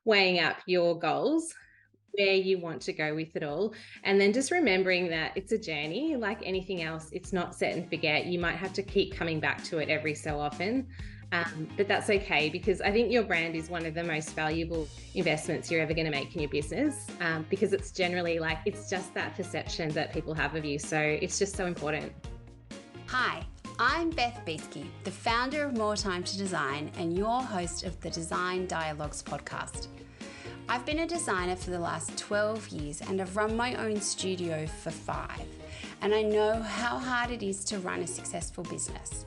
weighing up your goals, where you want to go with it all. And then just remembering that it's a journey like anything else. It's not set and forget. You might have to keep coming back to it every so often. But that's okay, because I think your brand is one of the most valuable investments you're ever going to make in your business, because it's generally like, it's just that perception that people have of you. So it's just so important. Hi, I'm Beth Beaskey, the founder of More Time to Design and your host of the Design Dialogues podcast. I've been a designer for the last 12 years and I've run my own studio for 5. And I know how hard it is to run a successful business.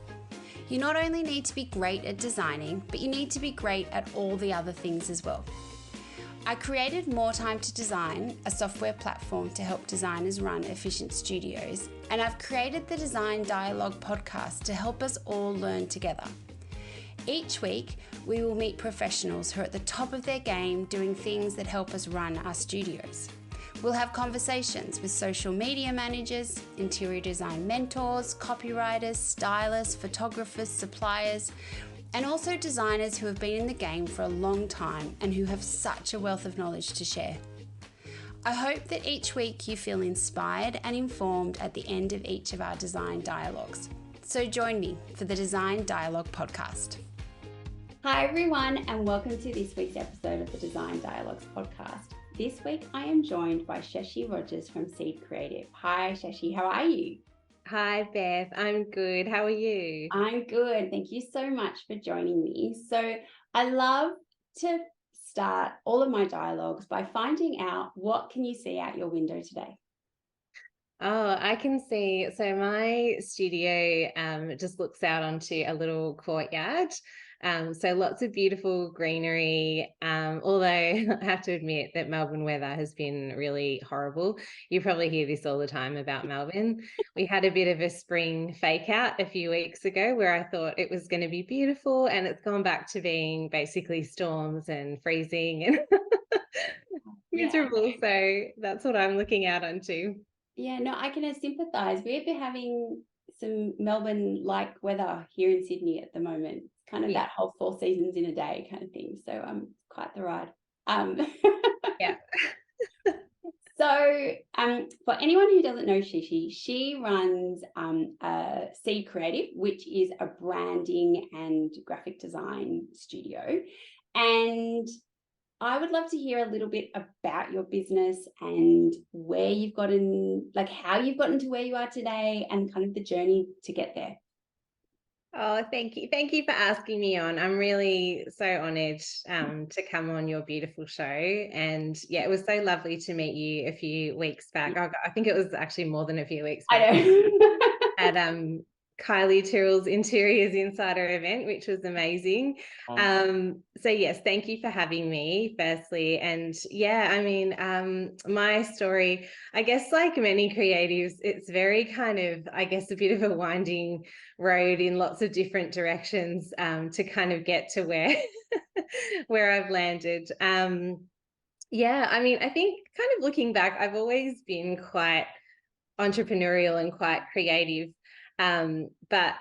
You not only need to be great at designing, but you need to be great at all the other things as well. I created More Time to Design, a software platform to help designers run efficient studios, and I've created the Design Dialogue podcast to help us all learn together. Each week, we will meet professionals who are at the top of their game doing things that help us run our studios. We'll have conversations with social media managers, interior design mentors, copywriters, stylists, photographers, suppliers, and also designers who have been in the game for a long time and who have such a wealth of knowledge to share. I hope that each week you feel inspired and informed at the end of each of our design dialogues. So join me for the Design Dialogue podcast. Hi everyone, and welcome to this week's episode of the Design Dialogues podcast. This week I am joined by Sheshi Rogers from Seed Creative. Hi Sheshi, how are you? Hi, Beth. I'm good. How are you? I'm good. Thank you so much for joining me. So I love to start all of my dialogues by finding out, what can you see out your window today? Oh, I can see. So my studio just looks out onto a little courtyard. So lots of beautiful greenery. Although I have to admit that Melbourne weather has been really horrible. You probably hear this all the time about Melbourne. We had a bit of a spring fake out a few weeks ago where I thought it was going to be beautiful, and it's gone back to being basically storms and freezing and miserable. So that's what I'm looking out onto. Yeah, no, I can sympathise. We've been having some Melbourne-like weather here in Sydney at the moment. Kind of that whole 4 seasons in a day kind of thing. So quite the ride. Yeah. So for anyone who doesn't know Sheshi, she runs Seed Creative, which is a branding and graphic design studio. And I would love to hear a little bit about your business and where you've gotten, like how you've gotten to where you are today and kind of the journey to get there. Oh, thank you. Thank you for asking me on. I'm really so honored to come on your beautiful show. And yeah, it was so lovely to meet you a few weeks back. I think it was actually more than a few weeks back. I know. At Kylie Tyrrell's Interiors Insider event, which was amazing. So yes, thank you for having me, firstly. And yeah, I mean, my story, I guess like many creatives, it's very kind of, I guess, a bit of a winding road in lots of different directions to kind of get to where I've landed. Yeah, I mean, I think kind of looking back, I've always been quite entrepreneurial and quite creative. But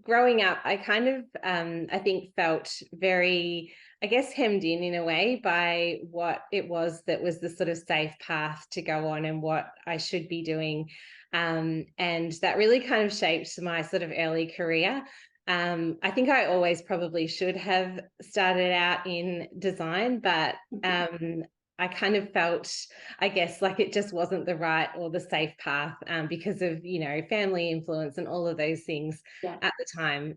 growing up, I kind of, I think, felt very, I guess, hemmed in a way by what it was that was the sort of safe path to go on and what I should be doing. And that really kind of shaped my sort of early career. I think I always probably should have started out in design, but I kind of felt, I guess, like it just wasn't the right or the safe path because of, family influence and all of those things at the time.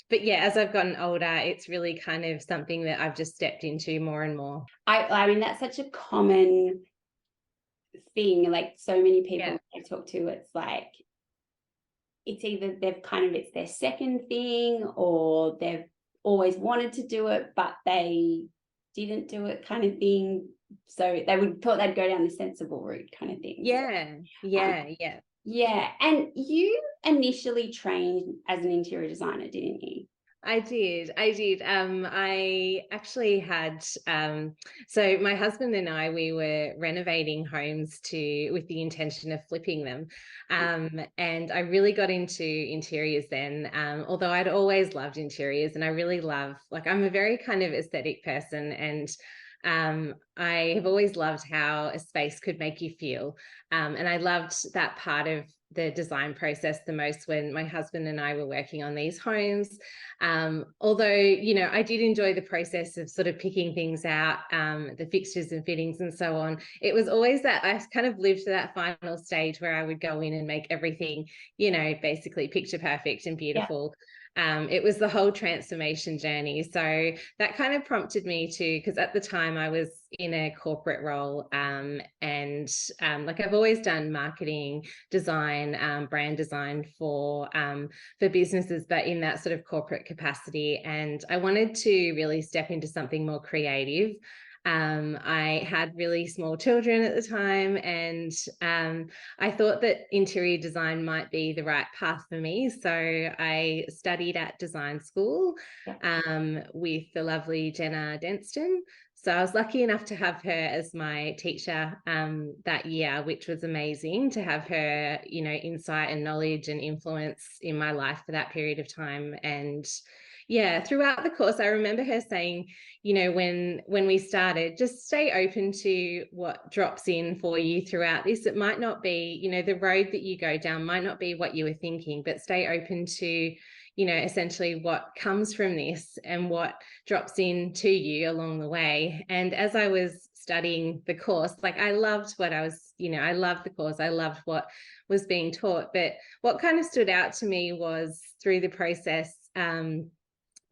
But yeah, as I've gotten older, it's really kind of something that I've just stepped into more and more. I mean, that's such a common thing. Like so many people I talk to, it's like, it's either it's their second thing or they've always wanted to do it, but they didn't do it kind of thing. So they thought they'd go down the sensible route kind of thing. Yeah. And you initially trained as an interior designer, didn't you? I did. I actually had, so my husband and I, we were renovating homes with the intention of flipping them. And I really got into interiors then, although I'd always loved interiors, and I really love, like, I'm a very kind of aesthetic person, and I have always loved how a space could make you feel. And I loved that part of the design process the most when my husband and I were working on these homes. Although, you know, I did enjoy the process of sort of picking things out, the fixtures and fittings and so on. It was always that I kind of lived to that final stage where I would go in and make everything, you know, basically picture perfect and beautiful. It was the whole transformation journey. So that kind of prompted me to, because at the time I was in a corporate role, and like I've always done marketing, design, brand design for businesses, but in that sort of corporate capacity. And I wanted to really step into something more creative. I had really small children at the time, and I thought that interior design might be the right path for me. So I studied at design school with the lovely Jenna Denston. So I was lucky enough to have her as my teacher that year, which was amazing to have her, you know, insight and knowledge and influence in my life for that period of time. And yeah, throughout the course, I remember her saying, you know, when we started, just stay open to what drops in for you throughout this. It might not be, you know, the road that you go down might not be what you were thinking, but stay open to, you know, essentially what comes from this and what drops in to you along the way. And as I was studying the course, like I loved what I was, you know, I loved the course. I loved what was being taught. But what kind of stood out to me was through the process,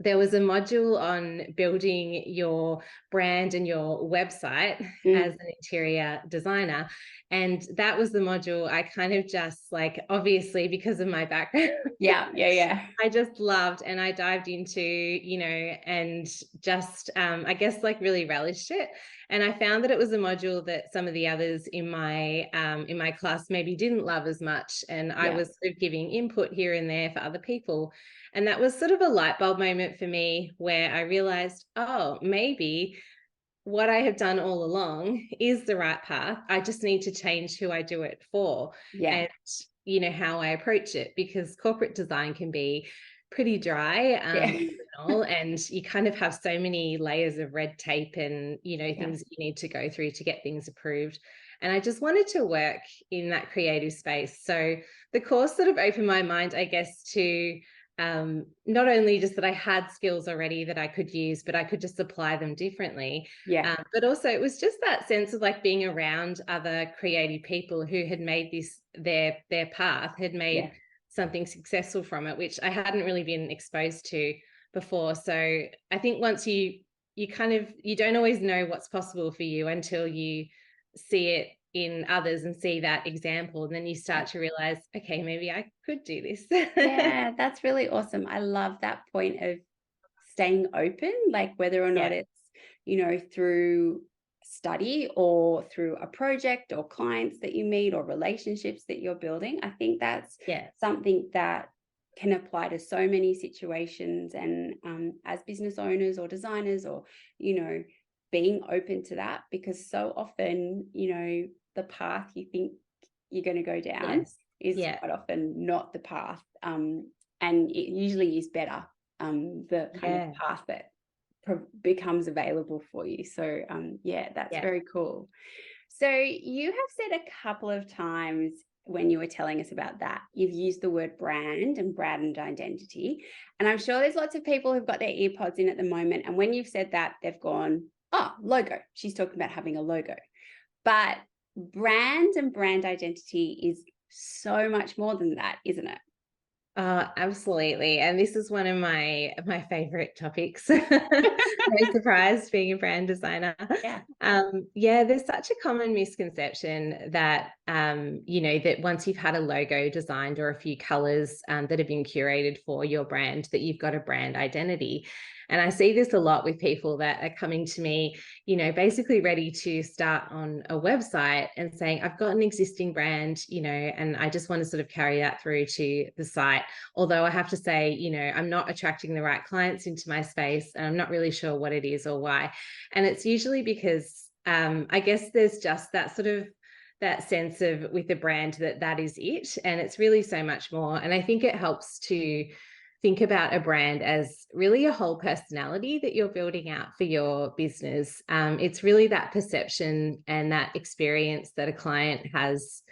there was a module on building your brand and your website as an interior designer. And that was the module I kind of just, like, obviously because of my background. I just loved, and I dived into, you know, and just, I guess, like, really relished it. And I found that it was a module that some of the others in my class maybe didn't love as much. And I was sort of giving input here and there for other people. And that was sort of a light bulb moment for me where I realized, oh, maybe what I have done all along is the right path. I just need to change who I do it for and, you know, how I approach it, because corporate design can be pretty dry, and you kind of have so many layers of red tape and, you know, things that you need to go through to get things approved. And I just wanted to work in that creative space. So the course sort of opened my mind, I guess, to not only just that I had skills already that I could use, but I could just apply them differently. But also it was just that sense of, like, being around other creative people who had made this their path, had made something successful from it, which I hadn't really been exposed to before. So I think once you don't always know what's possible for you until you see it in others and see that example, and then you start to realize, okay, maybe I could do this. That's really awesome. I love that point of staying open, like whether or not it's, you know, through study or through a project or clients that you meet or relationships that you're building. I think that's something that can apply to so many situations, and as business owners or designers, or, you know, being open to that, because so often, you know, the path you think you're going to go down is quite often not the path, and it usually is better, the kind of path that becomes available for you. So that's very cool. So you have said a couple of times when you were telling us about that, you've used the word brand and identity, and I'm sure there's lots of people who've got their earpods in at the moment, and when you've said that, they've gone, oh, logo, she's talking about having a logo. But brand and brand identity is so much more than that, isn't it? Absolutely. And this is one of my favorite topics. No surprise, being a brand designer. There's such a common misconception that, you know, that once you've had a logo designed or a few colors that have been curated for your brand, that you've got a brand identity. And I see this a lot with people that are coming to me, you know, basically ready to start on a website and saying, I've got an existing brand, you know, and I just want to sort of carry that through to the site. Although I have to say, you know, I'm not attracting the right clients into my space, and I'm not really sure what it is or why. And it's usually because I guess there's just that sort of that sense of with the brand that is it, and it's really so much more. And I think it helps to think about a brand as really a whole personality that you're building out for your business. It's really that perception and that experience that a client has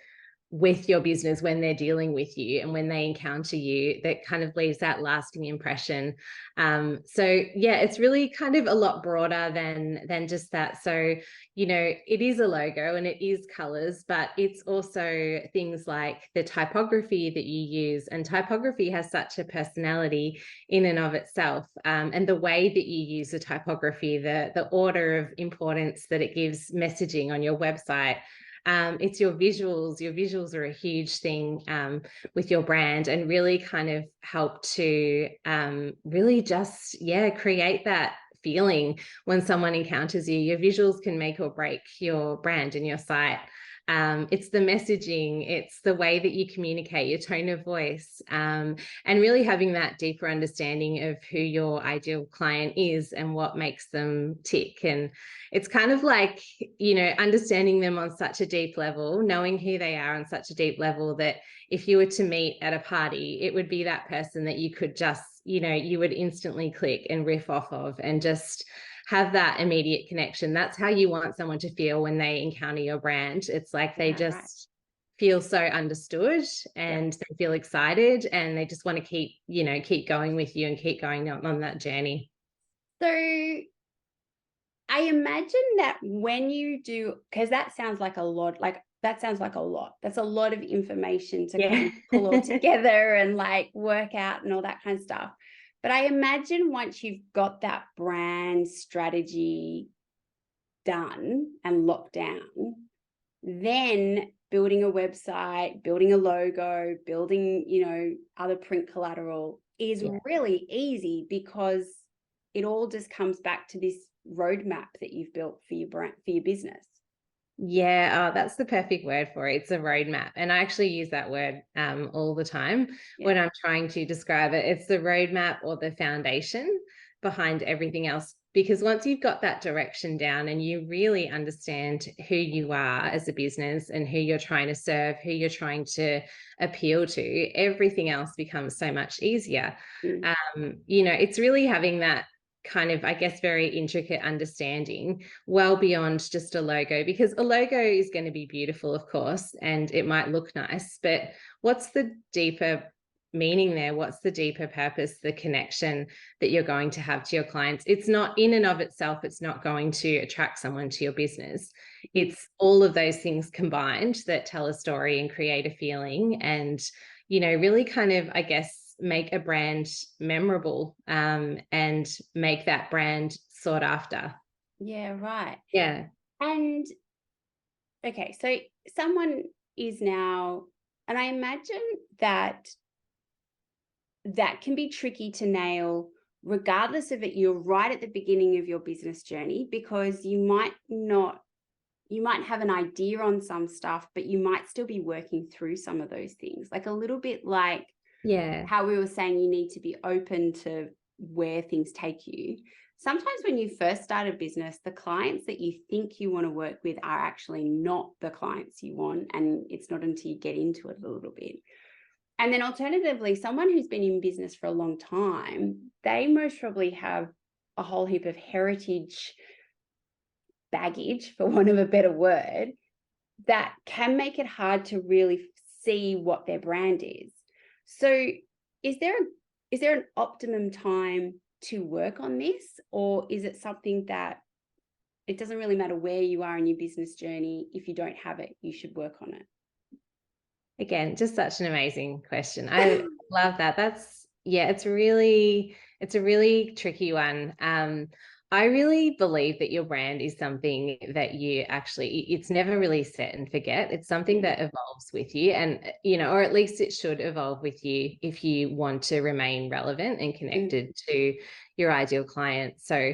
with your business when they're dealing with you and when they encounter you that kind of leaves that lasting impression. So yeah, it's really kind of a lot broader than just that. So, you know, it is a logo and it is colors, but it's also things like the typography that you use, and typography has such a personality in and of itself. And the way that you use the typography, the order of importance that it gives messaging on your website. It's your visuals. Your visuals are a huge thing with your brand, and really kind of help to really just, yeah, create that feeling when someone encounters you. Your visuals can make or break your brand and your site. It's the messaging, it's the way that you communicate, your tone of voice, and really having that deeper understanding of who your ideal client is and what makes them tick. And it's kind of like, you know, understanding them on such a deep level, knowing who they are on such a deep level that if you were to meet at a party, it would be that person that you could just, you know, you would instantly click and riff off of and just have that immediate connection. That's how you want someone to feel when they encounter your brand. It's like they just feel so understood, and they feel excited, and they just want to keep, you know, keep going with you and keep going on that journey. So I imagine that when you do, because that sounds like a lot, that's a lot of information to kind of pull all together and like work out and all that kind of stuff. But I imagine once you've got that brand strategy done and locked down, then building a website, building a logo, building, you know, other print collateral is really easy, because it all just comes back to this roadmap that you've built for your brand, for your business. Yeah, oh, that's the perfect word for it. It's a roadmap. And I actually use that word all the time when I'm trying to describe it. It's the roadmap or the foundation behind everything else. Because once you've got that direction down and you really understand who you are as a business and who you're trying to serve, who you're trying to appeal to, everything else becomes so much easier. You know, it's really having that kind of, I guess, very intricate understanding well beyond just a logo, because a logo is going to be beautiful, of course, and it might look nice, but what's the deeper meaning there? What's the deeper purpose, the connection that you're going to have to your clients? It's not in and of itself, it's not going to attract someone to your business. It's all of those things combined that tell a story and create a feeling, and, you know, really kind of, I guess, make a brand memorable, and make that brand sought after. Yeah, right. Yeah. And okay, so someone is now, and I imagine that can be tricky to nail, regardless of it. You're right at the beginning of your business journey, because you might have an idea on some stuff, but you might still be working through some of those things, like a little bit like how we were saying you need to be open to where things take you. Sometimes when you first start a business, the clients that you think you want to work with are actually not the clients you want, and it's not until you get into it a little bit. And then alternatively, someone who's been in business for a long time, they most probably have a whole heap of heritage baggage, for want of a better word, that can make it hard to really see what their brand is. So is there an optimum time to work on this, or is it something that it doesn't really matter where you are in your business journey? If you don't have it, you should work on it? Again, just such an amazing question. I love that. It's a really tricky one. I really believe that your brand is something that it's never really set and forget. It's something that evolves with you, and, you know, or at least it should evolve with you if you want to remain relevant and connected to your ideal client. So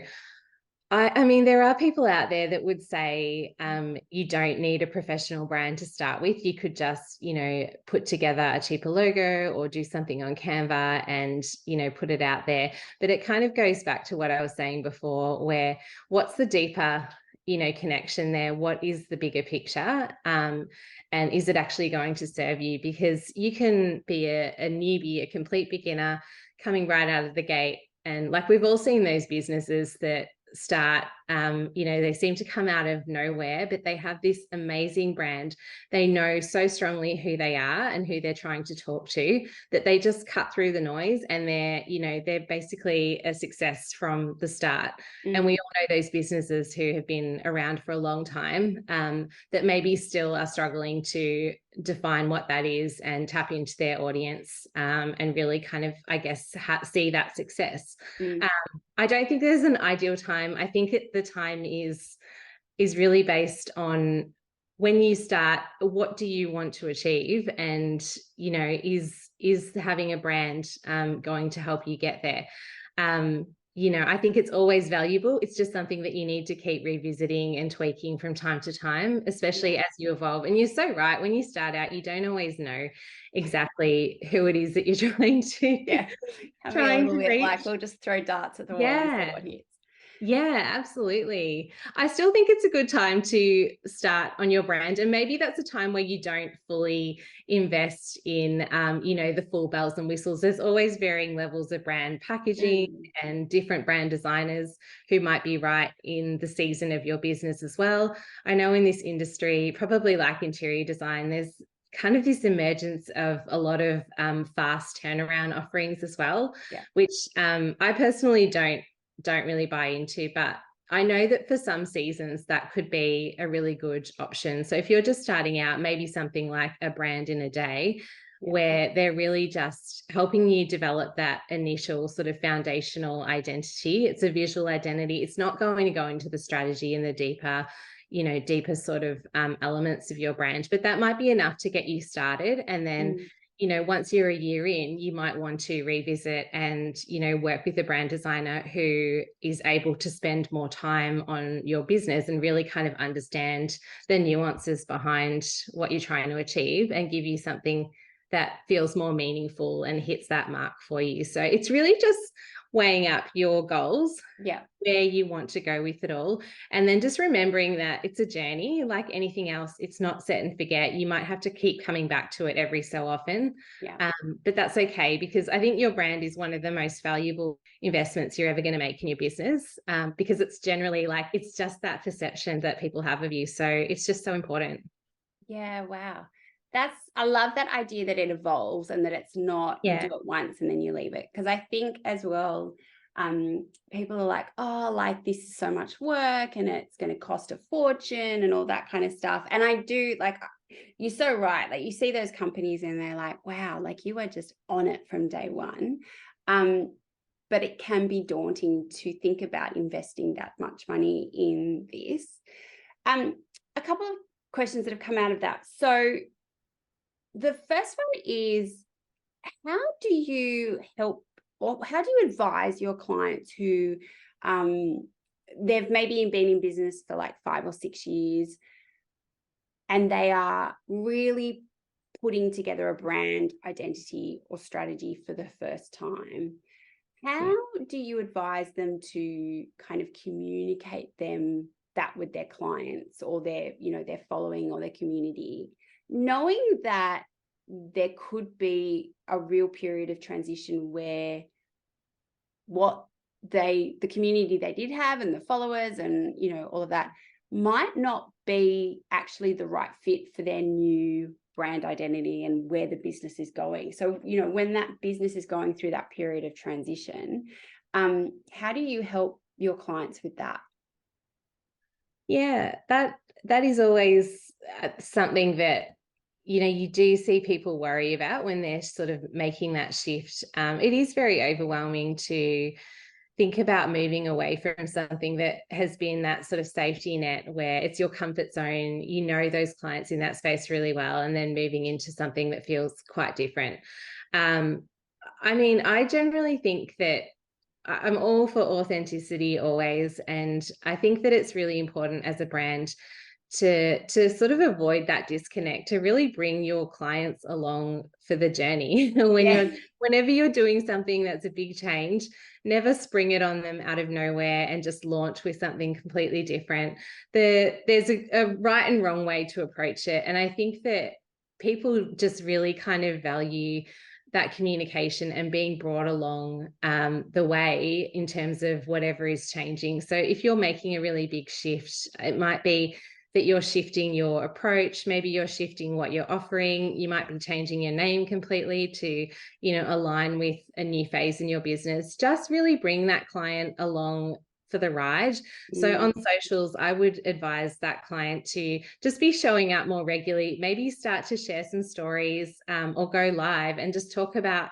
I mean, there are people out there that would say you don't need a professional brand to start with. You could just, put together a cheaper logo or do something on Canva and, put it out there. But it kind of goes back to what I was saying before, where what's the deeper, connection there? What is the bigger picture? And is it actually going to serve you? Because you can be a newbie, a complete beginner coming right out of the gate. And like we've all seen those businesses that start, they seem to come out of nowhere, but they have this amazing brand. They know so strongly who they are and who they're trying to talk to that they just cut through the noise, and they're basically a success from the start. And we all know those businesses who have been around for a long time, that maybe still are struggling to define what that is and tap into their audience, and really kind of, I guess, see that success. I don't think there's an ideal time. I think the time is really based on when you start, what do you want to achieve? And, is having a brand going to help you get there? I think it's always valuable. It's just something that you need to keep revisiting and tweaking from time to time, especially as you evolve. And you're so right. When you start out, you don't always know exactly who it is that you're trying to trying to reach. Like we'll just throw darts at the wall and see what hits. Yeah, absolutely. I still think it's a good time to start on your brand. And maybe that's a time where you don't fully invest in, the full bells and whistles. There's always varying levels of brand packaging and different brand designers who might be right in the season of your business as well. I know in this industry, probably like interior design, there's kind of this emergence of a lot of fast turnaround offerings as well, which I personally don't really buy into, but I know that for some seasons that could be a really good option. So if you're just starting out, maybe something like a brand in a day, where they're really just helping you develop that initial sort of foundational identity. It's a visual identity. It's not going to go into the strategy and the deeper sort of elements of your brand, but that might be enough to get you started. And then once you're a year in, you might want to revisit and, work with a brand designer who is able to spend more time on your business and really kind of understand the nuances behind what you're trying to achieve and give you something that feels more meaningful and hits that mark for you. So it's really just weighing up your goals, where you want to go with it all. And then just remembering that it's a journey, like anything else. It's not set and forget. You might have to keep coming back to it every so often. But that's okay, because I think your brand is one of the most valuable investments you're ever going to make in your business, because it's generally it's just that perception that people have of you. So it's just so important. Yeah, wow. I love that idea that it evolves and that it's not you do it once and then you leave it. Because I think as well, people are like, oh, this is so much work and it's going to cost a fortune and all that kind of stuff. And I do, you're so right. You see those companies and they're like, wow, you were just on it from day one. But it can be daunting to think about investing that much money in this. A couple of questions that have come out of that. So the first one is, how do you help, or how do you advise your clients who they've maybe been in business for 5 or 6 years and they are really putting together a brand identity or strategy for the first time? How do you advise them to kind of communicate that with their clients or their following or their community, knowing that there could be a real period of transition where the community they did have and the followers and, all of that might not be actually the right fit for their new brand identity and where the business is going. So, when that business is going through that period of transition, how do you help your clients with that? Yeah, that is always something that, you do see people worry about when they're sort of making that shift. It is very overwhelming to think about moving away from something that has been that sort of safety net where it's your comfort zone, those clients in that space really well, and then moving into something that feels quite different. I generally think that I'm all for authenticity always. And I think that it's really important as a brand to sort of avoid that disconnect, to really bring your clients along for the journey. Whenever you're doing something that's a big change, never spring it on them out of nowhere and just launch with something completely different. There's a right and wrong way to approach it. And I think that people just really kind of value that communication and being brought along the way in terms of whatever is changing. So if you're making a really big shift, it might be that you're shifting your approach, maybe you're shifting what you're offering, you might be changing your name completely to, align with a new phase in your business. Just really bring that client along for the ride. So on socials, I would advise that client to just be showing up more regularly, maybe start to share some stories or go live and just talk about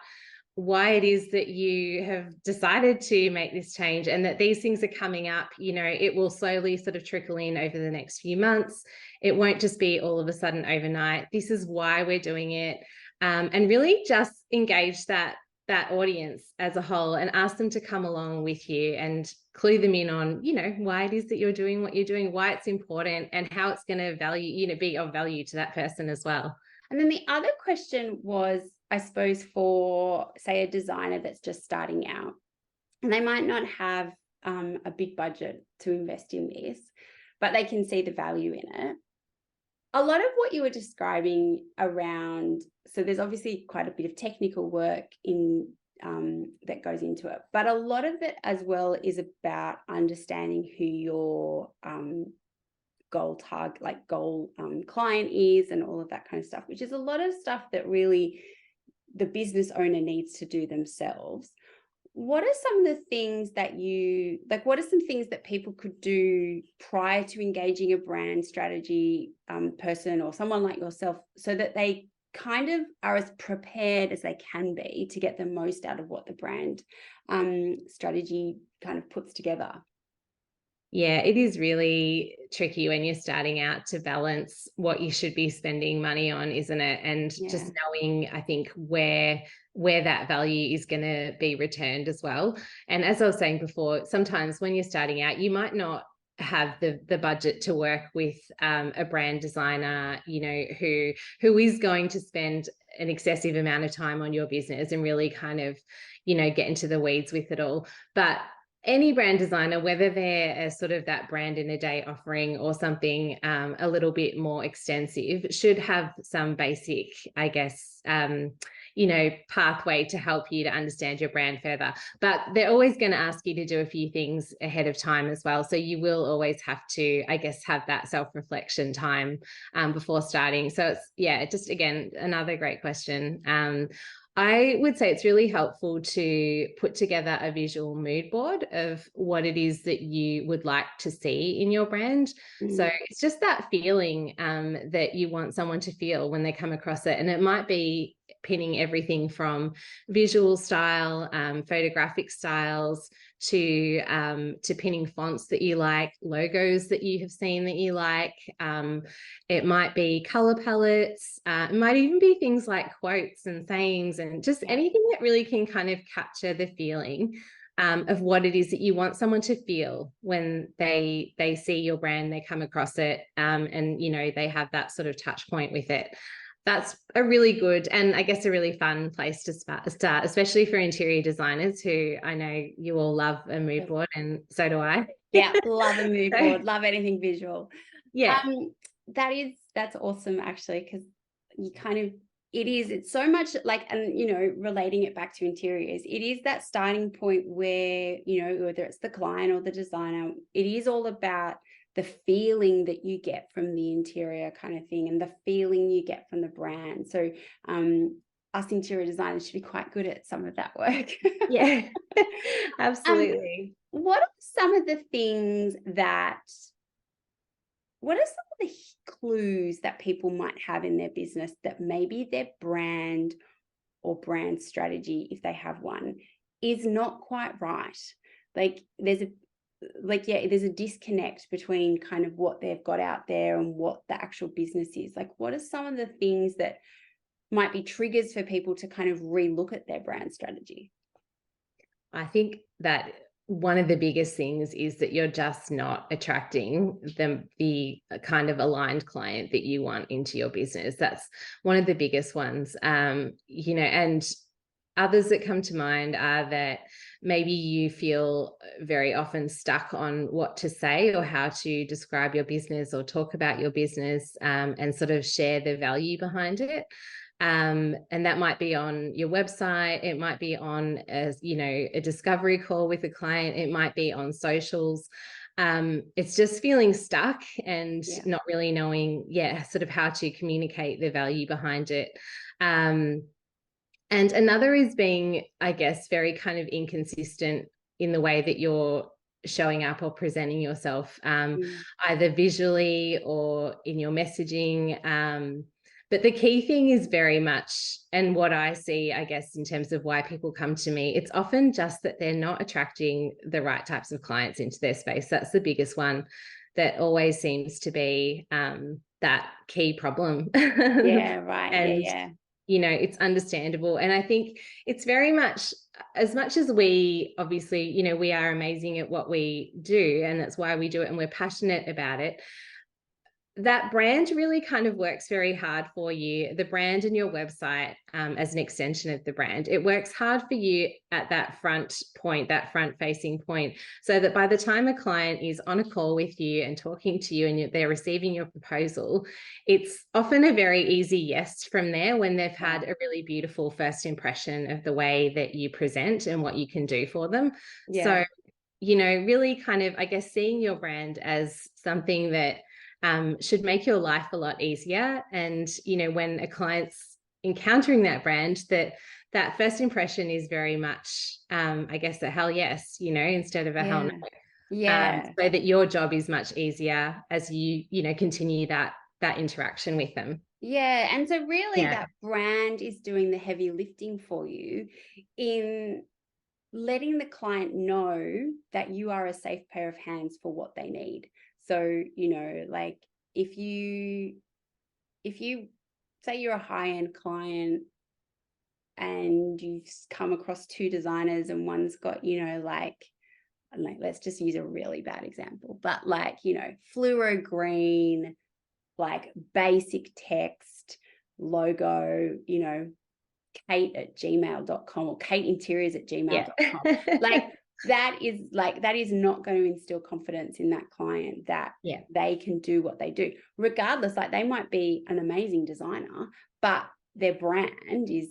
why it is that you have decided to make this change, and that these things are coming up. It will slowly sort of trickle in over the next few months. It won't just be all of a sudden overnight. This is why we're doing it. And really just engage that audience as a whole and ask them to come along with you and clue them in on, why it is that you're doing what you're doing, why it's important, and how it's going to be of value to that person as well. And then the other question was, I suppose, for, say, a designer that's just starting out, and they might not have a big budget to invest in this, but they can see the value in it. A lot of what you were describing around, so there's obviously quite a bit of technical work in that goes into it, but a lot of it as well is about understanding who your goal client is, and all of that kind of stuff, which is a lot of stuff that really the business owner needs to do themselves. What are some of the things that what are some things that people could do prior to engaging a brand strategy person or someone like yourself, so that they kind of are as prepared as they can be to get the most out of what the brand strategy kind of puts together? Yeah, it is really tricky when you're starting out to balance what you should be spending money on, isn't it? And just knowing, I think, where that value is going to be returned as well. And as I was saying before, sometimes when you're starting out, you might not have the budget to work with a brand designer, who is going to spend an excessive amount of time on your business and really kind of, get into the weeds with it all. But any brand designer, whether they're a sort of that brand in a day offering or something a little bit more extensive, should have some basic, I guess, pathway to help you to understand your brand further. But they're always going to ask you to do a few things ahead of time as well. So you will always have to, I guess, have that self-reflection time before starting. So it's, just again, another great question. I would say it's really helpful to put together a visual mood board of what it is that you would like to see in your brand. So it's just that feeling that you want someone to feel when they come across it. And it might be pinning everything from visual style, photographic styles, to pinning fonts that you like, logos that you have seen that you like. It might be color palettes. It might even be things like quotes and sayings, and just anything that really can kind of capture the feeling of what it is that you want someone to feel when they see your brand, they come across it, and they have that sort of touch point with it. That's a really good, and I guess a really fun place to start, especially for interior designers, who I know you all love a mood board, and so do I. Yeah, love a mood board, love anything visual. Yeah. That's awesome, actually, because you kind of, it's so much like, and relating it back to interiors, it is that starting point where, whether it's the client or the designer, it is all about the feeling that you get from the interior kind of thing, and the feeling you get from the brand. So us interior designers should be quite good at some of that work. Yeah, absolutely. What are some of the clues that people might have in their business that maybe their brand or brand strategy, if they have one, is not quite right? Like there's a disconnect between kind of what they've got out there and what the actual business is. Like, what are some of the things that might be triggers for people to kind of relook at their brand strategy? I think that one of the biggest things is that you're just not attracting the kind of aligned client that you want into your business. That's one of the biggest ones. You know, and others that come to mind are that maybe you feel very often stuck on what to say or how to describe your business or talk about your business, and sort of share the value behind it. And that might be on your website. It might be on a discovery call with a client. It might be on socials. It's just feeling stuck and not really knowing, sort of how to communicate the value behind it. And another is being, I guess, very kind of inconsistent in the way that you're showing up or presenting yourself, either visually or in your messaging. But the key thing is very much, and what I see, I guess, in terms of why people come to me, it's often just that they're not attracting the right types of clients into their space. That's the biggest one that always seems to be that key problem. Yeah, right. And, you know, it's understandable. And I think it's very much as we obviously, you know, we are amazing at what we do, and that's why we do it and we're passionate about it. That brand really kind of works very hard for you. The brand and your website, as an extension of the brand, it works hard for you at that front point, that front facing point, so that by the time a client is on a call with you and talking to you and they're receiving your proposal, it's often a very easy yes from there when they've had a really beautiful first impression of the way that you present and what you can do for them. So, you know, really kind of, I guess, seeing your brand as something that should make your life a lot easier. And, you know, when a client's encountering that brand, that first impression is very much, I guess, a hell yes, you know, instead of a hell no. So that your job is much easier as you know, continue that interaction with them. Yeah. And so really that brand is doing the heavy lifting for you in letting the client know that you are a safe pair of hands for what they need. So, you know, like if you say you're a high-end client and you've come across two designers and one's got, you know, like let's just use a really bad example, but like, you know, fluoro green, like basic text logo, you know, kate@gmail.com or kateinteriors@gmail.com. Like that is not going to instill confidence in that client that they can do what they do, regardless. Like they might be an amazing designer, but their brand is,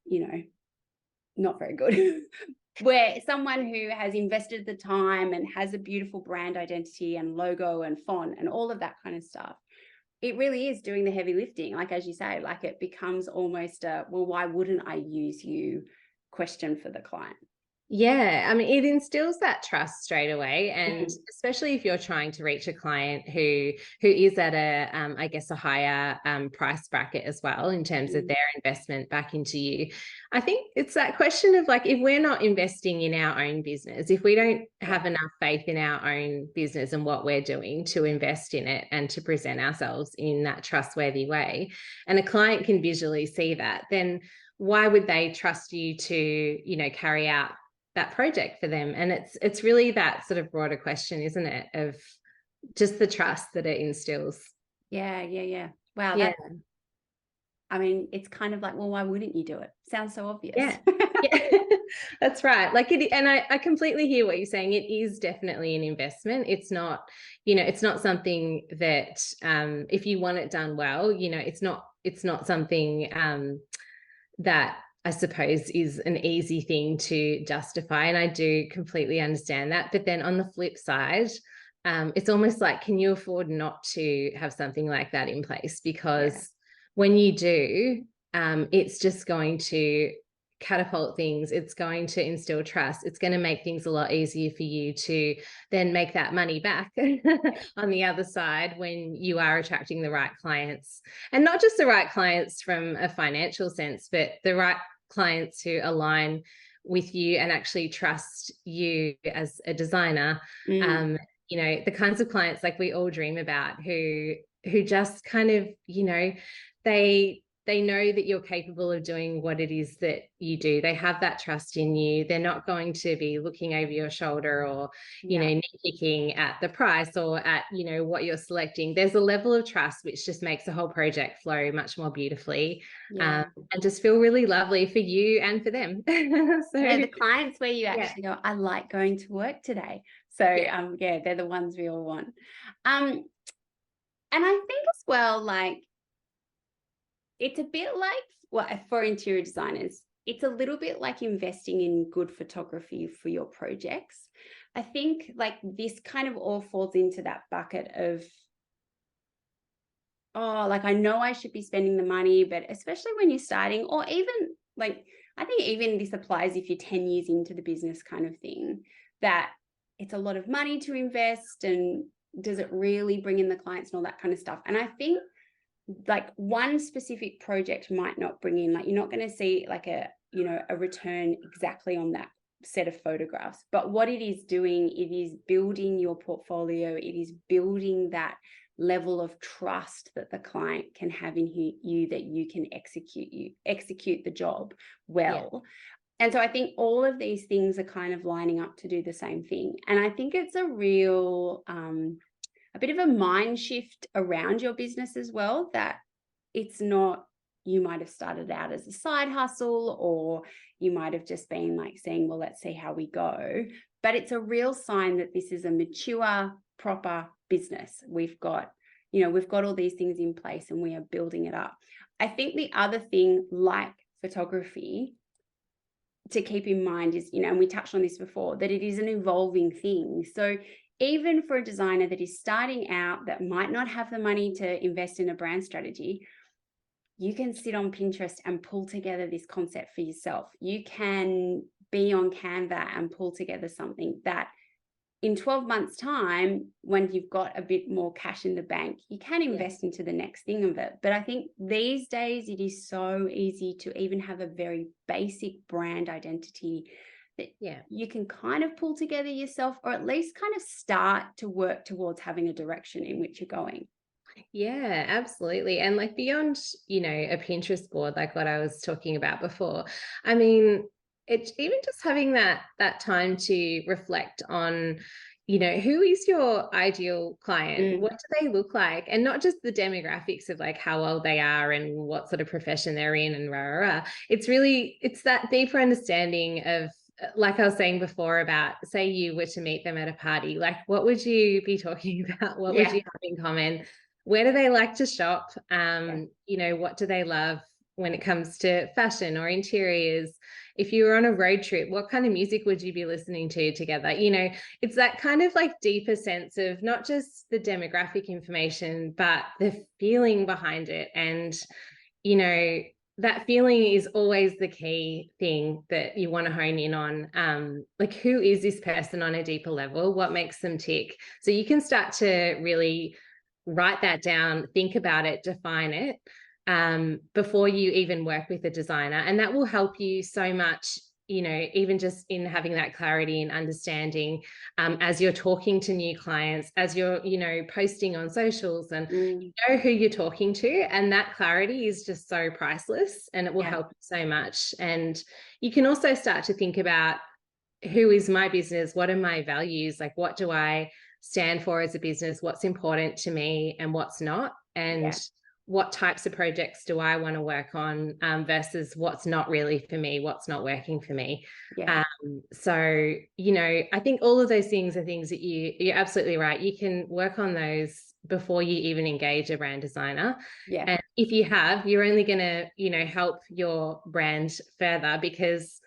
you know, not very good. Where someone who has invested the time and has a beautiful brand identity and logo and font and all of that kind of stuff, it really is doing the heavy lifting. Like, as you say, like it becomes almost a, well, why wouldn't I use you question for the client? Yeah, I mean, it instills that trust straight away. And especially if you're trying to reach a client who is at a, I guess, a higher price bracket as well in terms of their investment back into you. I think it's that question of like, if we're not investing in our own business, if we don't have enough faith in our own business and what we're doing to invest in it and to present ourselves in that trustworthy way, and a client can visually see that, then why would they trust you to, you know, carry out that project for them? And it's really that sort of broader question, isn't it, of just the trust that it instills. Wow. I mean, it's kind of like, well, why wouldn't you do it? Sounds so obvious. That's right. Like it, and I completely hear what you're saying. It is definitely an investment. It's not, you know, it's not something that if you want it done well, you know, it's not something that I suppose is an easy thing to justify. And I do completely understand that. But then on the flip side, it's almost like, can you afford not to have something like that in place? Because when you do, it's just going to catapult things. It's going to instill trust. It's going to make things a lot easier for you to then make that money back on the other side when you are attracting the right clients. And not just the right clients from a financial sense, but the right clients who align with you and actually trust you as a designer. You know, the kinds of clients like we all dream about who just kind of, you know, they they know that you're capable of doing what it is that you do. They have that trust in you. They're not going to be looking over your shoulder or, you know, nitpicking at the price or at, you know, what you're selecting. There's a level of trust which just makes the whole project flow much more beautifully, and just feel really lovely for you and for them. So the clients where you actually go, I like going to work today. So they're the ones we all want. And I think as well, like, it's a bit like, well, for interior designers, it's a little bit like investing in good photography for your projects. I think like this kind of all falls into that bucket of, oh, like I know I should be spending the money, but especially when you're starting, or even like, I think even this applies if you're 10 years into the business kind of thing, that it's a lot of money to invest, and does it really bring in the clients and all that kind of stuff. And I think like one specific project might not bring in, like you're not going to see like a, you know, a return exactly on that set of photographs, but what it is doing, it is building your portfolio. It is building that level of trust that the client can have in you, that you can execute the job well. And so I think all of these things are kind of lining up to do the same thing. And I think it's a real a bit of a mind shift around your business as well, that it's not, you might have started out as a side hustle, or you might have just been like saying, well, let's see how we go. But it's a real sign that this is a mature, proper business. We've got, you know, we've got all these things in place and we are building it up. I think the other thing, like photography, to keep in mind is, you know, and we touched on this before, that it is an evolving thing. So even for a designer that is starting out, that might not have the money to invest in a brand strategy, you can sit on Pinterest and pull together this concept for yourself. You can be on Canva and pull together something that in 12 months time, when you've got a bit more cash in the bank, you can invest into the next thing of it. But I think these days it is so easy to even have a very basic brand identity that you can kind of pull together yourself, or at least kind of start to work towards having a direction in which you're going. Yeah, absolutely. And like beyond, you know, a Pinterest board, like what I was talking about before, I mean, it's even just having that time to reflect on, you know, who is your ideal client? What do they look like? And not just the demographics of like how old they are and what sort of profession they're in and rah, rah, rah. It's that deeper understanding of, like I was saying before about, say you were to meet them at a party, like what would you be talking about? What would you have in common? Where do they like to shop? You know, what do they love when it comes to fashion or interiors? If you were on a road trip, what kind of music would you be listening to together? You know, it's that kind of like deeper sense of not just the demographic information, but the feeling behind it. And, you know, that feeling is always the key thing that you want to hone in on. Like, who is this person on a deeper level? What makes them tick? So you can start to really write that down, think about it, define it, before you even work with a designer. And that will help you so much, you know, even just in having that clarity and understanding, as you're talking to new clients, as you're, you know, posting on socials, and you know who you're talking to. And that clarity is just so priceless, and it will help you so much. And you can also start to think about, who is my business? What are my values? Like, what do I stand for as a business? What's important to me and what's not? And what types of projects do I want to work on, versus what's not really for me, what's not working for me. So, you know, I think all of those things are things that you're absolutely right. You can work on those before you even engage a brand designer. And if you have, you're only going to, you know, help your brand further, because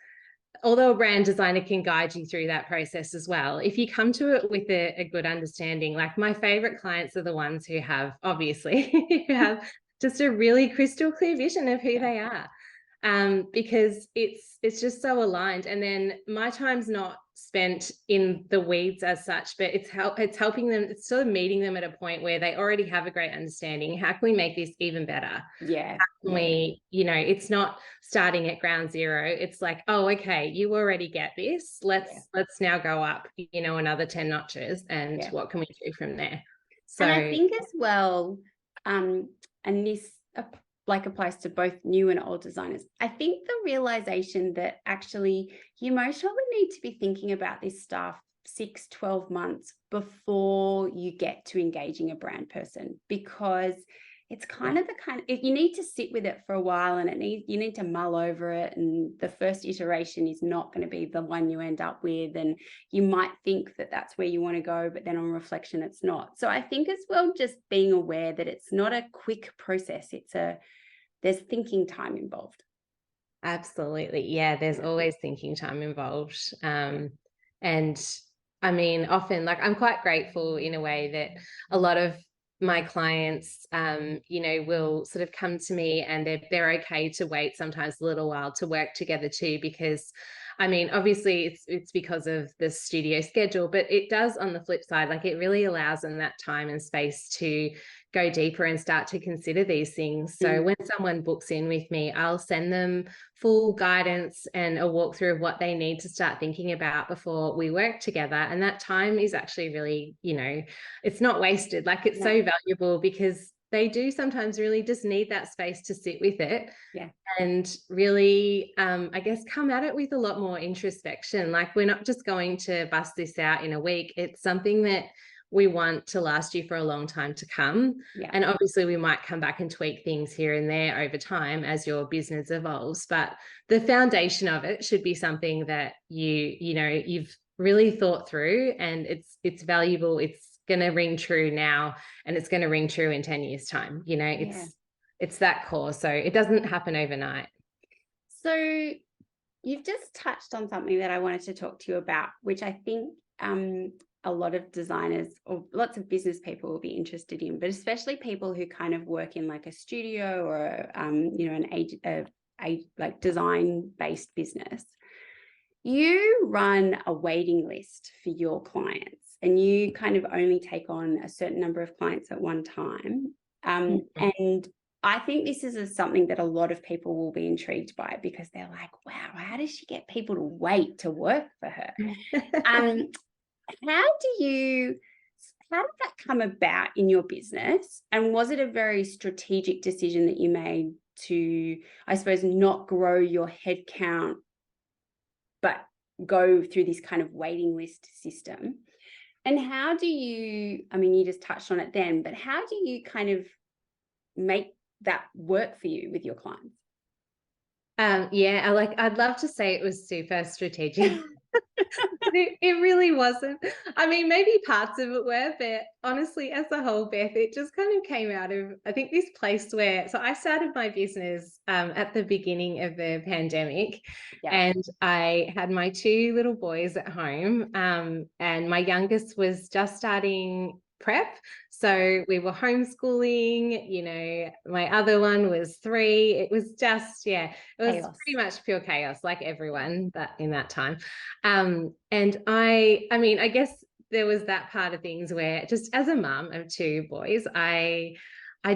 although a brand designer can guide you through that process as well, if you come to it with a good understanding, like my favorite clients are the ones who have, obviously, who have just a really crystal clear vision of who they are, because it's just so aligned. And then my time's not spent in the weeds as such, but it's helping them, it's sort of meeting them at a point where they already have a great understanding. How can we make this even better? How can we, you know, it's not starting at ground zero. It's like, oh, okay, you already get this. Let's now go up, you know, another 10 notches, and what can we do from there? So, and I think as well, and this like applies to both new and old designers. I think the realization that actually you most probably need to be thinking about this stuff 6-12 months before you get to engaging a brand person, because it's kind of you need to sit with it for a while, and you need to mull over it, and the first iteration is not going to be the one you end up with, and you might think that that's where you want to go, but then on reflection it's not. So I think as well, just being aware that it's not a quick process, there's thinking time involved. Absolutely. Yeah, there's always thinking time involved. And I mean, often, like, I'm quite grateful in a way that a lot of my clients, you know, will sort of come to me, and they're okay to wait sometimes a little while to work together too, because I mean, obviously it's because of the studio schedule, but it does, on the flip side, like, it really allows them that time and space to go deeper and start to consider these things. So when someone books in with me, I'll send them full guidance and a walkthrough of what they need to start thinking about before we work together. And that time is actually really, you know, it's not wasted. Like, it's so valuable, because they do sometimes really just need that space to sit with it. Yeah. And really, I guess, come at it with a lot more introspection. Like, we're not just going to bust this out in a week. It's something that we want to last you for a long time to come. Yeah. And obviously we might come back and tweak things here and there over time as your business evolves, but the foundation of it should be something that you know, you've really thought through, and it's valuable. It's going to ring true now, and it's going to ring true in 10 years time. You know, it's that core. So it doesn't happen overnight. So you've just touched on something that I wanted to talk to you about, which I think a lot of designers or lots of business people will be interested in, but especially people who kind of work in like a studio or you know, like design-based business. You run a waiting list for your clients, and you kind of only take on a certain number of clients at one time. And I think this is something that a lot of people will be intrigued by, because they're like, wow, how does she get people to wait to work for her? How did that come about in your business? And was it a very strategic decision that you made to, I suppose, not grow your headcount, but go through this kind of waiting list system? And how do you, I mean, you just touched on it then, but how do you kind of make that work for you with your clients? Yeah, I'd love to say it was super strategic. It really wasn't. I mean, maybe parts of it were, but honestly, as a whole, Beth, it just kind of came out of, I think, this place where, so I started my business at the beginning of the pandemic, and I had my 2 little boys at home, and my youngest was just starting prep. So we were homeschooling, you know, my other one was 3. It was just, it was chaos. Pretty much pure chaos, like everyone in that time. And I mean, I guess there was that part of things where, just as a mum of 2 boys, I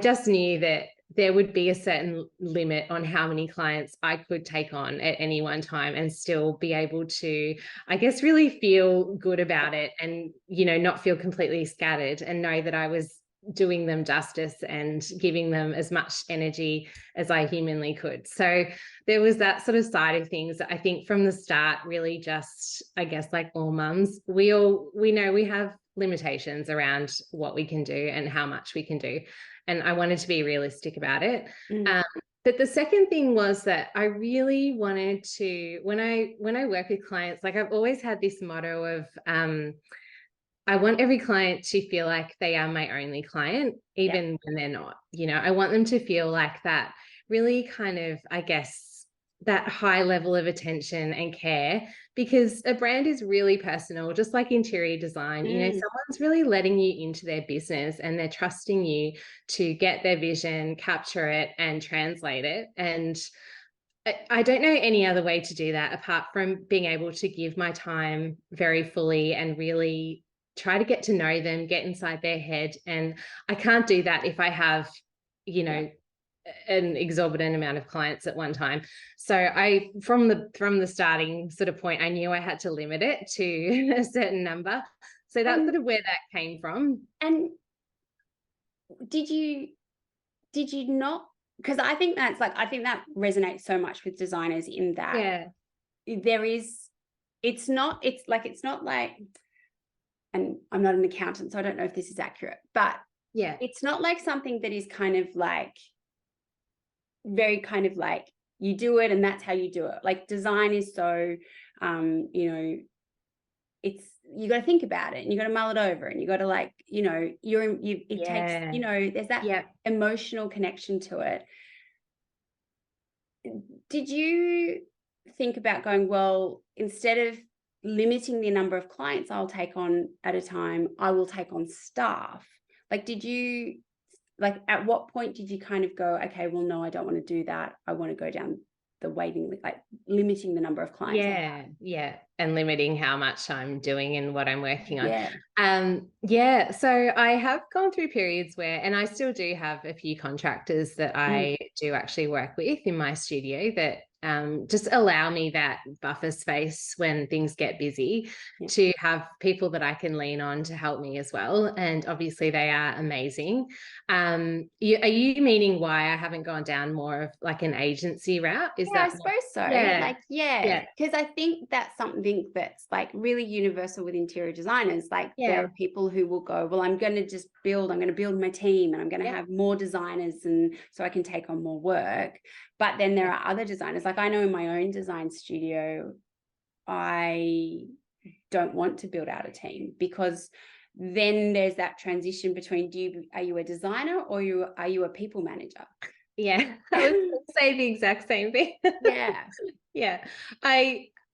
just knew that there would be a certain limit on how many clients I could take on at any one time and still be able to, I guess, really feel good about it, and, you know, not feel completely scattered, and know that I was doing them justice and giving them as much energy as I humanly could. So there was that sort of side of things that I think from the start really just, I guess, like all mums, we know we have limitations around what we can do and how much we can do. And I wanted to be realistic about it. But the second thing was that I really wanted to, when I work with clients, like, I've always had this motto of, I want every client to feel like they are my only client, even when they're not. You know, I want them to feel like that really kind of, I guess, that high level of attention and care, because a brand is really personal, just like interior design. You know, someone's really letting you into their business, and they're trusting you to get their vision, capture it, and translate it. And I don't know any other way to do that apart from being able to give my time very fully and really try to get to know them, get inside their head. And I can't do that if I have, you know, an exorbitant amount of clients at one time. So I, from the starting sort of point, I knew I had to limit it to a certain number. So that's sort of where that came from. And did you not because I think that's like, I think that resonates so much with designers in that there is, it's not like, and I'm not an accountant, so I don't know if this is accurate, but it's not like something that is kind of like very kind of like you do it and that's how you do it. Like design is so, you know, it's, you got to think about it and you got to mull it over and you got to like, you know, it takes, you know, there's that emotional connection to it. Did you think about going, well, instead of limiting the number of clients I'll take on at a time, I will take on staff? Like, did you, like, at what point did you kind of go, okay, well, no, I don't want to do that. I want to go down the waiting, like limiting the number of clients? And limiting how much I'm doing and what I'm working on. So I have gone through periods where, and I still do have a few contractors that I do actually work with in my studio that just allow me that buffer space when things get busy to have people that I can lean on to help me as well. And obviously they are amazing. Are you meaning why I haven't gone down more of like an agency route? I suppose so. Because I think that's something that's like really universal with interior designers. Like there are people who will go, well, I'm going to build my team and I'm going to have more designers and so I can take on more work. But then there are other designers, like I know in my own design studio, I don't want to build out a team because then there's that transition between are you a designer or are you a people manager? I was going to say the exact same thing.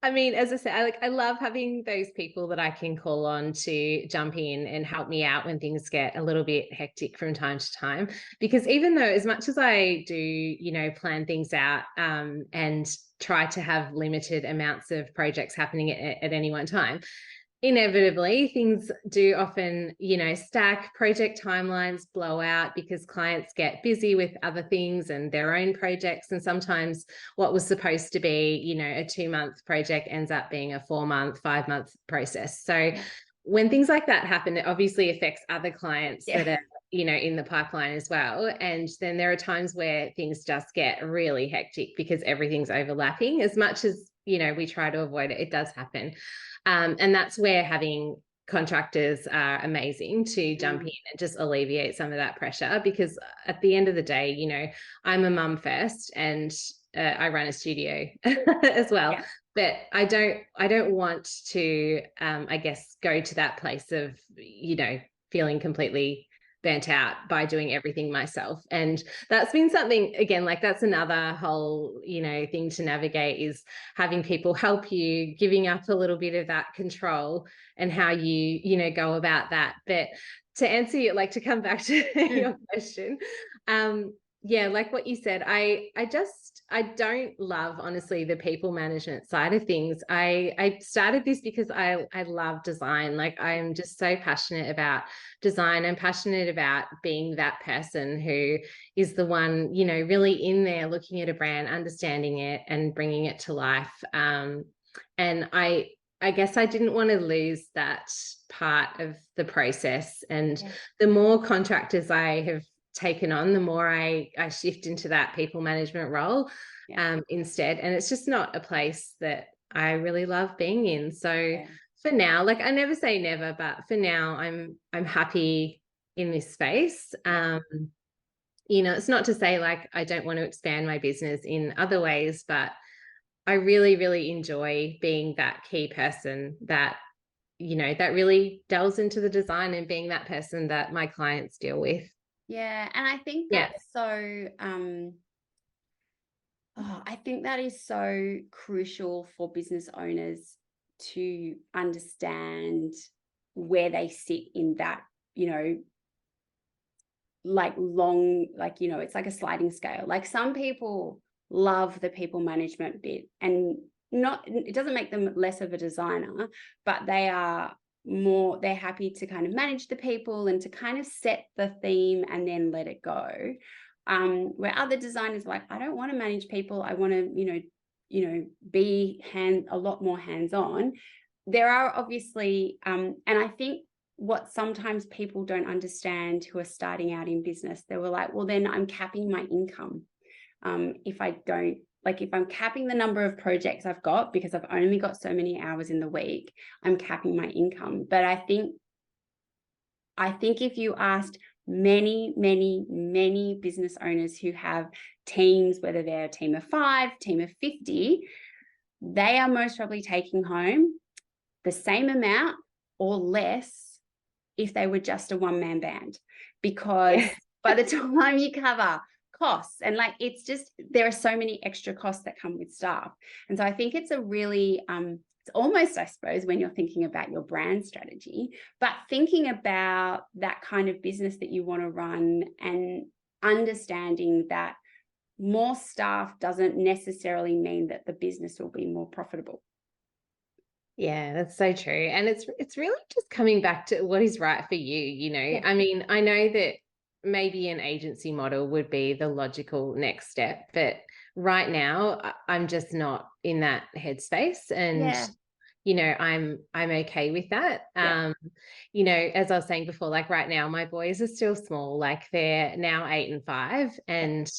I mean, as I said, I love having those people that I can call on to jump in and help me out when things get a little bit hectic from time to time. Because even though, as much as I do, you know, plan things out and try to have limited amounts of projects happening at any one time, inevitably things do often, you know, stack, project timelines blow out because clients get busy with other things and their own projects. And sometimes what was supposed to be, you know, a 2-month project ends up being a 4-month, 5-month process. So when things like that happen, it obviously affects other clients that are, you know, in the pipeline as well. And then there are times where things just get really hectic because everything's overlapping. As much as, you know, we try to avoid it, it does happen. And that's where having contractors are amazing to jump in and just alleviate some of that pressure, because at the end of the day, you know, I'm a mum first and I run a studio as well. But I don't want to, I guess, go to that place of, you know, feeling completely burnt out by doing everything myself. And that's been something, again, like that's another whole, you know, thing to navigate, is having people help you, giving up a little bit of that control and how you know, go about that. But to answer you, like to come back to your question, like what you said, I don't love, honestly, the people management side of things. I started this because I love design. Like I'm just so passionate about design. I'm passionate about being that person who is the one, you know, really in there looking at a brand, understanding it and bringing it to life. And I guess I didn't want to lose that part of the process. And the more contractors I have taken on, the more I shift into that people management role instead. And it's just not a place that I really love being in. So for now, like I never say never, but for now I'm happy in this space. You know, it's not to say like I don't want to expand my business in other ways, but I really, really enjoy being that key person that, you know, that really delves into the design and being that person that my clients deal with. Yeah. And I think that's so, I think that is so crucial for business owners to understand where they sit in that, you know, like long, like, you know, it's like a sliding scale. Like some people love the people management bit, and it doesn't make them less of a designer, but they're happy to kind of manage the people and to kind of set the theme and then let it go. Where other designers are like, I don't want to manage people. I want to, you know, be a lot more hands-on. There are obviously, and I think what sometimes people don't understand who are starting out in business. They were like, well, then I'm capping my income. If I don't, like, if I'm capping the number of projects I've got because I've only got so many hours in the week, I'm capping my income. But I think if you asked many, many, many business owners who have teams, whether they're a team of 5, team of 50, they are most probably taking home the same amount or less if they were just a one-man band, because by the time you cover costs and like, it's just, there are so many extra costs that come with staff. And so I think it's a really, it's almost, I suppose, when you're thinking about your brand strategy, but thinking about that kind of business that you want to run and understanding that more staff doesn't necessarily mean that the business will be more profitable. Yeah, that's so true. And it's really just coming back to what is right for you, you know. Yeah. I mean, I know that maybe an agency model would be the logical next step, but right now I'm just not in that headspace, and you know, I'm okay with that. You know, as I was saying before, like right now my boys are still small, like they're now 8 and 5, and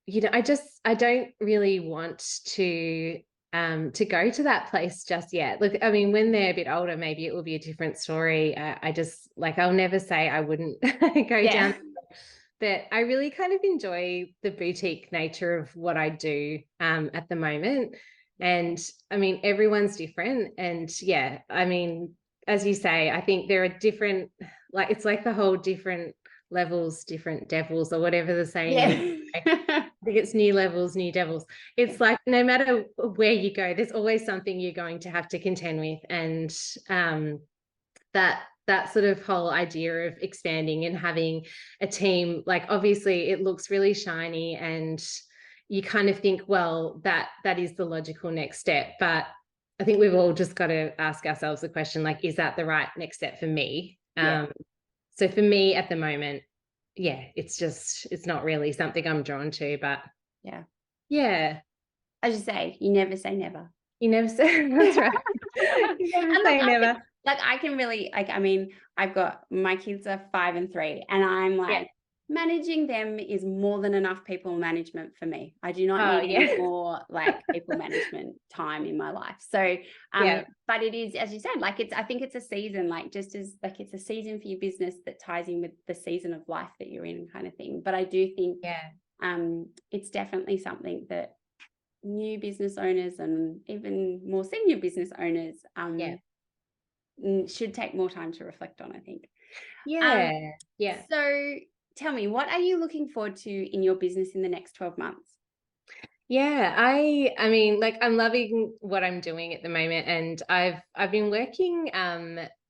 you know, I don't really want to go to that place just yet. Look, I mean, when they're a bit older, maybe it will be a different story. I just, like, I'll never say I wouldn't go down, but I really kind of enjoy the boutique nature of what I do at the moment. And I mean, everyone's different. And yeah, I mean, as you say, I think there are different, like, it's like the whole different levels, different devils, or whatever the saying is. I think it's new levels, new devils. It's like no matter where you go, there's always something you're going to have to contend with. And that sort of whole idea of expanding and having a team, like obviously it looks really shiny and you kind of think, well, that is the logical next step. But I think we've all just got to ask ourselves the question, like, is that the right next step for me? So for me at the moment, yeah, it's not really something I'm drawn to, but yeah. As you say, you never say never. You never say, that's right. You never say never. Like I can really, like, I mean, I've got, my kids are 5 and 3 and I'm like, managing them is more than enough people management for me. I do not need any more like people management time in my life. So, but it is, as you said, like I think it's a season, like just as like it's a season for your business that ties in with the season of life that you're in, kind of thing. But I do think, it's definitely something that new business owners and even more senior business owners should take more time to reflect on, I think. So tell me, what are you looking forward to in your business in the next 12 months? I mean, like, I'm loving what I'm doing at the moment, and I've been working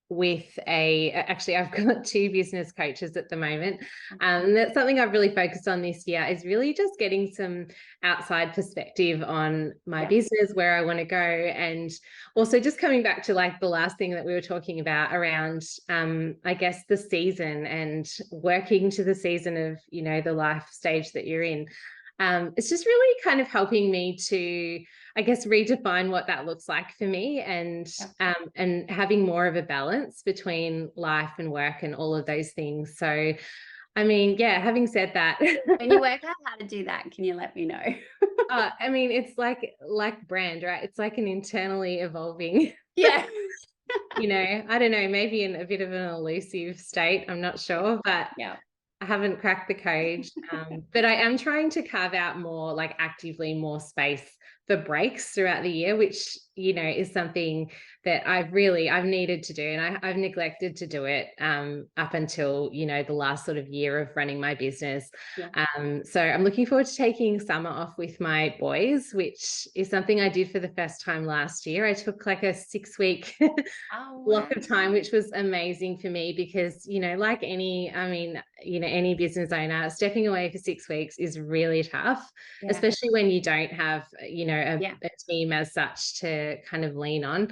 with actually I've got 2 business coaches at the moment. And that's something I've really focused on this year, is really just getting some outside perspective on my business, where I want to go, and also just coming back to like the last thing that we were talking about around I guess the season and working to the season of, you know, the life stage that you're in. It's just really kind of helping me to, I guess, redefine what that looks like for me, and having more of a balance between life and work and all of those things. So, I mean, having said that, when you work out how to do that, can you let me know? I mean, it's like brand, right? It's like an internally evolving. You know, I don't know, maybe in a bit of an elusive state. I'm not sure, but I haven't cracked the code, but I am trying to carve out more, like actively more space for breaks throughout the year, which, you know, is something that I've needed to do, and I've neglected to do it up until, you know, the last sort of year of running my business. So I'm looking forward to taking summer off with my boys, which is something I did for the first time last year. I took like a 6-week block of time, which was amazing for me, because, you know, like any business owner, stepping away for 6 weeks is really tough, especially when you don't have, you know, a team as such to kind of lean on.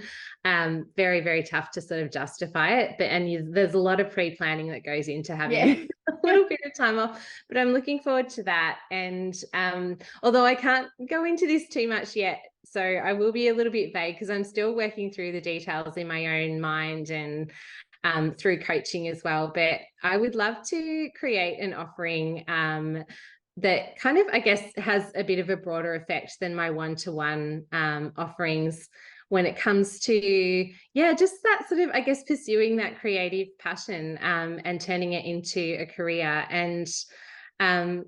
Very, very tough to sort of justify it, but there's a lot of pre-planning that goes into having a little bit of time off, but I'm looking forward to that. And although I can't go into this too much yet, So I will be a little bit vague because I'm still working through the details in my own mind and through coaching as well. But I would love to create an offering that kind of, I guess, has a bit of a broader effect than my one-to-one offerings when it comes to, just that sort of, I guess, pursuing that creative passion and turning it into a career. And I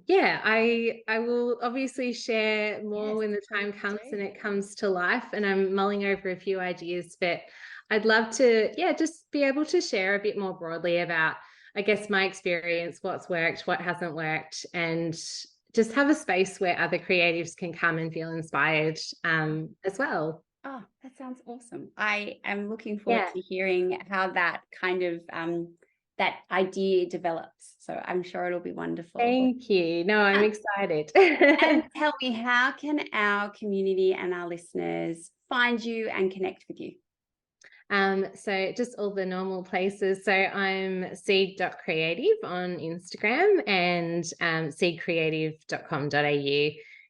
will obviously share more when the time comes and it comes to life. And I'm mulling over a few ideas, but I'd love to, just be able to share a bit more broadly about, I guess, my experience, what's worked, what hasn't worked, and just have a space where other creatives can come and feel inspired as well. Oh, that sounds awesome. I am looking forward to hearing how that kind of that idea develops. So I'm sure it'll be wonderful. Thank you. No, I'm excited. And tell me, how can our community and our listeners find you and connect with you? So just all the normal places. So I'm seed.creative on Instagram, and seedcreative.com.au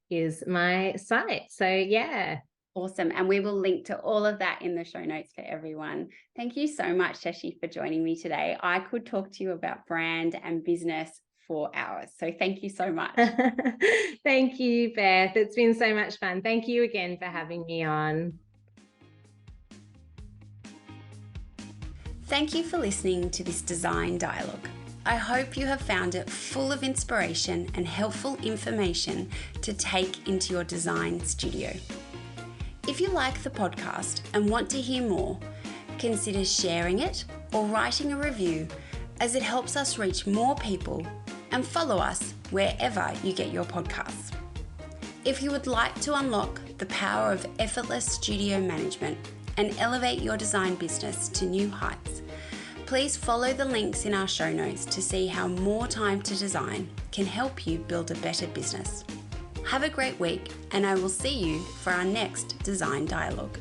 is my site. So yeah. Awesome. And we will link to all of that in the show notes for everyone. Thank you so much, Sheshi, for joining me today. I could talk to you about brand and business for hours. So thank you so much. Thank you, Beth. It's been so much fun. Thank you again for having me on. Thank you for listening to this design dialogue. I hope you have found it full of inspiration and helpful information to take into your design studio. If you like the podcast and want to hear more, consider sharing it or writing a review, as it helps us reach more people, and follow us wherever you get your podcasts. If you would like to unlock the power of effortless studio management and elevate your design business to new heights, please follow the links in our show notes to see how more time to design can help you build a better business. Have a great week, and I will see you for our next Design Dialogue.